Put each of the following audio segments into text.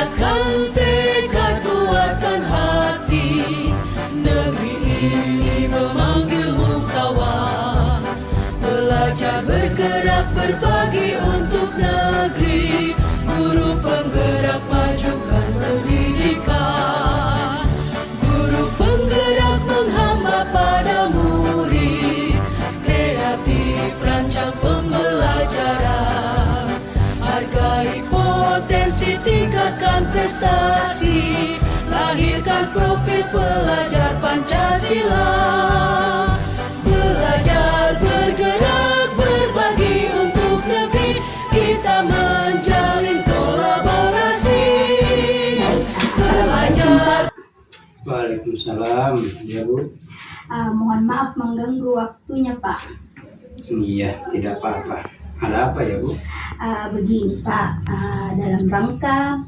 Bulatkan tekad, kuatkan hati, negeri ini memanggilmu kawan. Belajar bergerak berbagi untuk negeri, guru penggerak majukan pendidikan. Guru penggerak menghamba pada murid, kreatif rancang pembelajaran. Hargai potensi, tingkatkan prestasi, lahirkan profil pelajar Pancasila. Belajar bergerak berbagi untuk negeri, kita menjalin kolaborasi. Belajar. Waalaikumsalam, ya Bu. Mohon maaf mengganggu waktunya Pak. Iya, tidak apa-apa. Ada apa ya Bu? Begini Pak, dalam rangka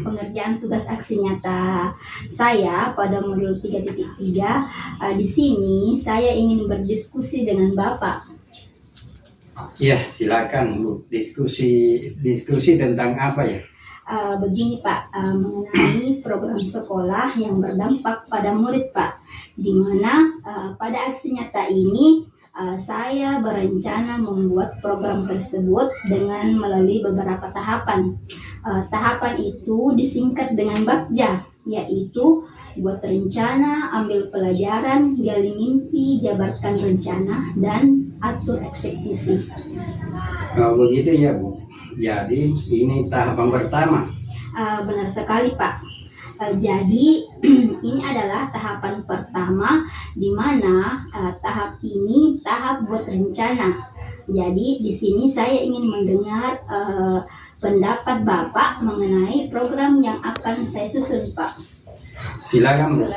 pengerjaan tugas aksi nyata saya pada modul 3.3, di sini saya ingin berdiskusi dengan Bapak. Ya, silakan Bu. Diskusi tentang apa ya? Begini Pak, mengenai program sekolah yang berdampak pada murid Pak, di mana pada aksi nyata ini saya berencana membuat program tersebut dengan melalui beberapa tahapan. Tahapan itu disingkat dengan BAKJA, yaitu buat rencana, ambil pelajaran, gali mimpi, jabarkan rencana, dan atur eksekusi. Oh, begitu ya Bu. Jadi ini tahapan pertama. Benar sekali Pak. Jadi ini adalah tahapan pertama, di mana tahap ini tahap buat rencana. Jadi di sini saya ingin mendengar pendapat Bapak mengenai program yang akan saya susun Pak. Silakan Bu.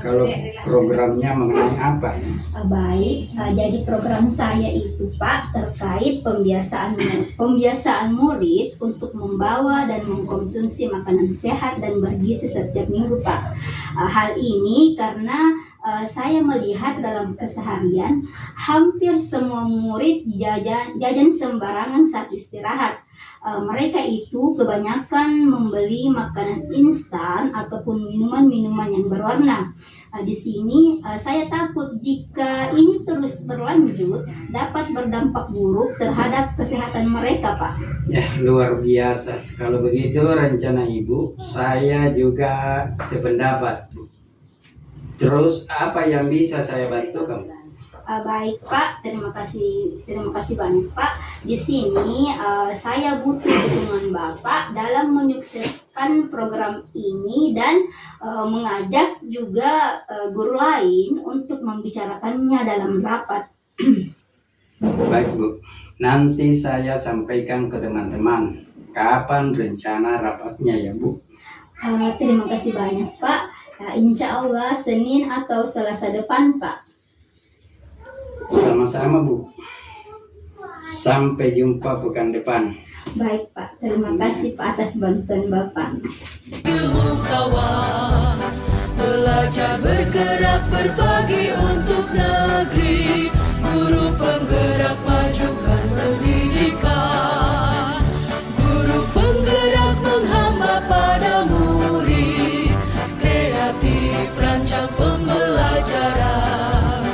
Kalau programnya mengenai apa? Baik, jadi program saya itu Pak terkait pembiasaan murid untuk membawa dan mengkonsumsi makanan sehat dan bergizi setiap minggu Pak. Hal ini karena saya melihat dalam keseharian hampir semua murid jajan sembarangan saat istirahat. Mereka itu kebanyakan membeli makanan instan ataupun minuman-minuman yang berwarna. Di sini saya takut jika ini terus berlanjut dapat berdampak buruk terhadap kesehatan mereka Pak. Ya, luar biasa. Kalau begitu rencana Ibu, saya juga sependapat Bu. Terus apa yang bisa saya bantu kamu? Baik Pak, terima kasih banyak Pak. Di sini saya butuh dukungan Bapak dalam menyukseskan program ini dan mengajak juga guru lain untuk membicarakannya dalam rapat. Baik Bu, nanti saya sampaikan ke teman-teman kapan rencana rapatnya ya Bu. Terima kasih banyak Pak. Insya Allah Senin atau Selasa depan Pak. Sama-sama Bu. Sampai jumpa pekan depan. Baik Pak, terima kasih Pak atas bantuan Bapak. Ilmu kawan, belajar bergerak berbagi untuk negeri, guru penggerak majukan pendidikan. Guru penggerak menghamba pada murid, kreatif rancang pembelajaran.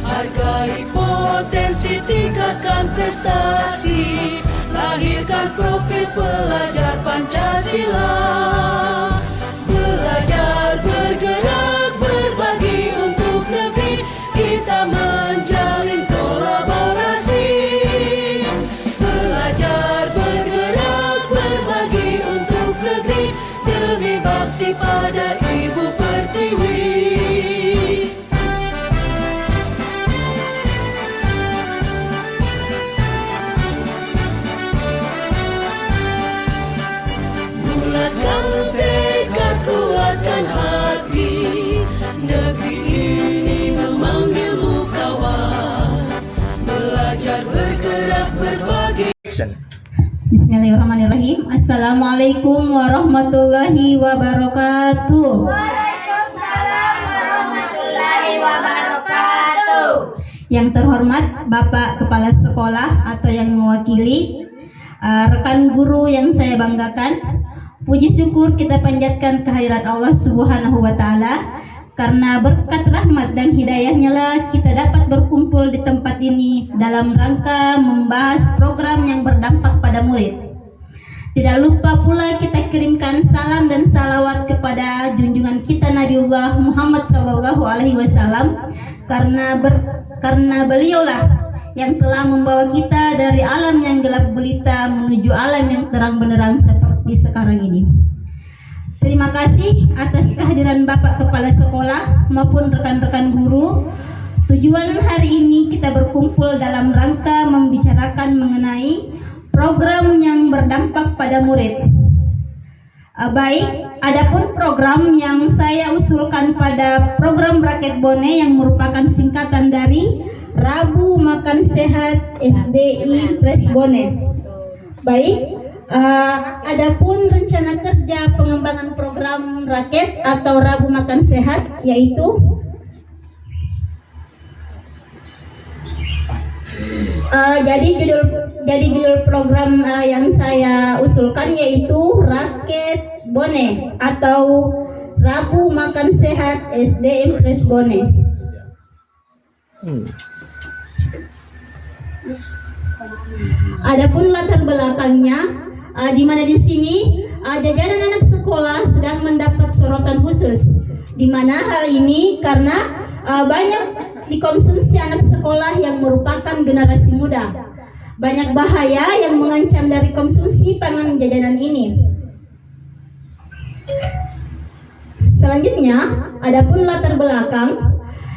Hargai potensi, tingkatkan prestasi, lahirkan profil pelajar Pancasila. Belajar bergerak berbagi untuk negeri, kita menjalin kolaborasi. Belajar bergerak berbagi untuk negeri, demi bakti pada Ibu Pertiwi. Bulatkan tekad, kuatkan hati, negeri ini memanggilmu kawan. Belajar bergerak berbagi. Bismillahirrahmanirrahim. Assalamualaikum warahmatullahi wabarakatuh. Waalaikumsalam warahmatullahi wabarakatuh. Yang terhormat Bapak Kepala Sekolah atau yang mewakili, rekan guru yang saya banggakan, Puji syukur kita panjatkan kehadirat Allah Subhanahu wa Ta'ala, karena berkat rahmat dan hidayahnya lah kita dapat berkumpul di tempat ini dalam rangka membahas program yang berdampak pada murid. Tidak lupa pula kita kirimkan salam dan salawat kepada junjungan kita Nabiullah Muhammad SAW, karena beliaulah yang telah membawa kita dari alam yang gelap gulita menuju alam yang terang benderang seperti sekarang ini. Terima kasih atas kehadiran Bapak Kepala Sekolah maupun rekan-rekan guru. Tujuan hari ini kita berkumpul dalam rangka membicarakan mengenai program yang berdampak pada murid. Baik, adapun program yang saya usulkan pada program Rakyat Bone yang merupakan singkatan dari Rabu Makan Sehat SDI Pres Bone. Baik, adapun rencana kerja pengembangan program rakyat atau Rabu Makan Sehat yaitu jadi judul program yang saya usulkan yaitu Rakyat Bone atau Rabu Makan Sehat SDM Pres Bone. Adapun latar belakangnya, di mana di sini jajaran anak sekolah sedang mendapat sorotan khusus, di mana hal ini karena banyak dikonsumsi anak sekolah yang merupakan generasi muda. Banyak bahaya yang mengancam dari konsumsi pangan jajanan ini. Selanjutnya, adapun latar belakang,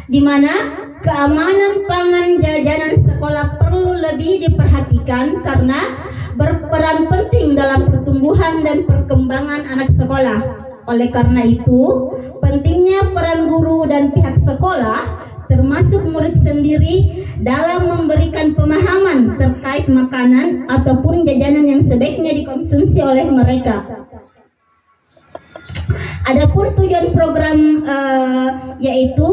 di mana keamanan pangan jajanan sekolah perlu lebih diperhatikan karena berperan penting dalam pertumbuhan dan perkembangan anak sekolah. Oleh karena itu, pentingnya peran guru dan pihak sekolah, termasuk murid sendiri, dalam memberikan pemahaman terkait makanan ataupun jajanan yang sebaiknya dikonsumsi oleh mereka. Adapun tujuan program yaitu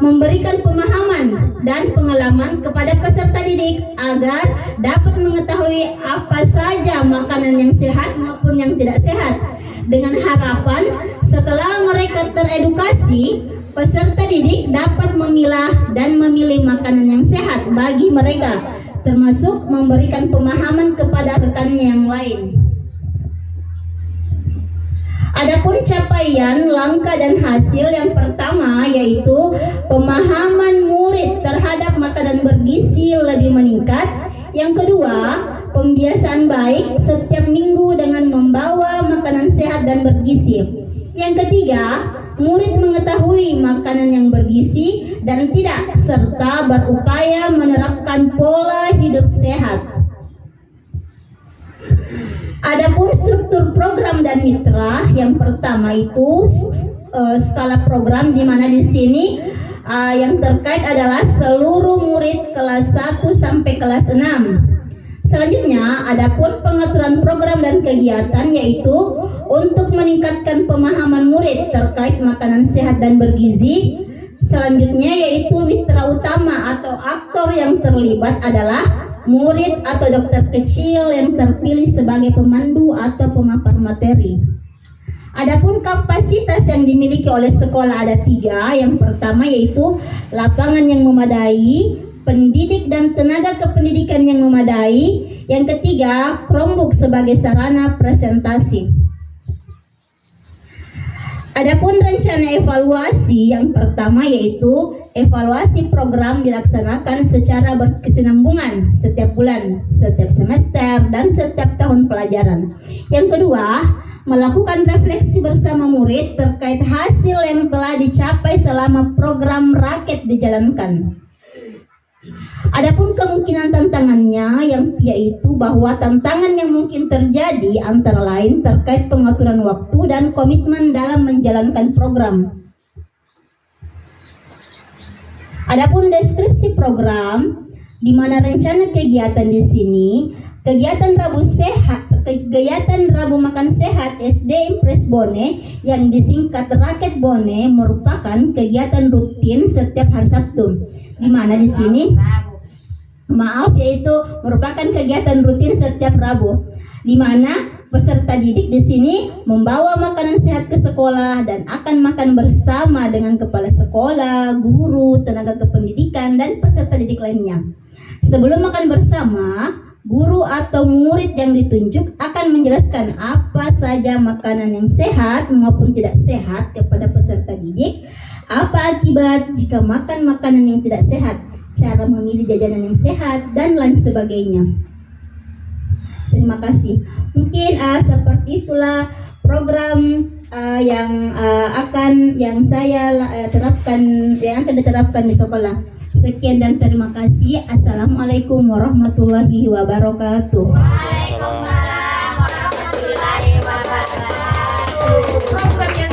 memberikan pemahaman dan pengalaman kepada peserta didik agar dapat mengetahui apa saja makanan yang sehat maupun yang tidak sehat, dengan harapan setelah mereka teredukasi, peserta didik dapat memilah dan memilih makanan yang sehat bagi mereka, termasuk memberikan pemahaman kepada rekannya yang lain. Adapun capaian, langkah dan hasil yang pertama yaitu pemahaman murid terhadap makanan bergizi lebih meningkat. Yang kedua, pembiasaan baik setiap minggu dengan membawa makanan sehat dan bergizi. Yang ketiga, murid mengetahui makanan yang bergizi dan tidak, serta berupaya menerapkan pola hidup sehat. Adapun struktur program dan mitra, yang pertama itu skala program, di mana di sini yang terkait adalah seluruh murid kelas 1 sampai kelas 6. Selanjutnya, adapun pengaturan program dan kegiatan yaitu untuk meningkatkan pemahaman murid terkait makanan sehat dan bergizi. Selanjutnya yaitu mitra utama atau aktor yang terlibat adalah murid atau dokter kecil yang terpilih sebagai pemandu atau pemapar materi. Adapun kapasitas yang dimiliki oleh sekolah ada 3. Yang pertama yaitu lapangan yang memadai, pendidik dan tenaga kependidikan yang memadai. Yang ketiga, Chromebook sebagai sarana presentasi. Adapun rencana evaluasi yang pertama yaitu evaluasi program dilaksanakan secara berkesinambungan setiap bulan, setiap semester, dan setiap tahun pelajaran. Yang kedua, melakukan refleksi bersama murid terkait hasil yang telah dicapai selama program rakyat dijalankan. Adapun kemungkinan tantangannya yaitu bahwa tantangan yang mungkin terjadi antara lain terkait pengaturan waktu dan komitmen dalam menjalankan program. Adapun deskripsi program, di mana rencana kegiatan di sini, kegiatan Rabu Makan Sehat SDM Pres Bone yang disingkat Rakyat Bone merupakan kegiatan rutin setiap hari Sabtu. Di mana di sini yaitu merupakan kegiatan rutin setiap Rabu, di mana Peserta didik di sini membawa makanan sehat ke sekolah dan akan makan bersama dengan kepala sekolah, guru, tenaga kependidikan, dan peserta didik lainnya. Sebelum makan bersama, guru atau murid yang ditunjuk akan menjelaskan apa saja makanan yang sehat maupun tidak sehat kepada peserta didik, apa akibat jika makan makanan yang tidak sehat, cara memilih jajanan yang sehat, dan lain sebagainya. Terima kasih. Mungkin seperti itulah program yang saya terapkan, yang akan diterapkan di sekolah. Sekian dan terima kasih. Assalamualaikum warahmatullahi wabarakatuh. Waalaikumsalam warahmatullahi wabarakatuh. Program yang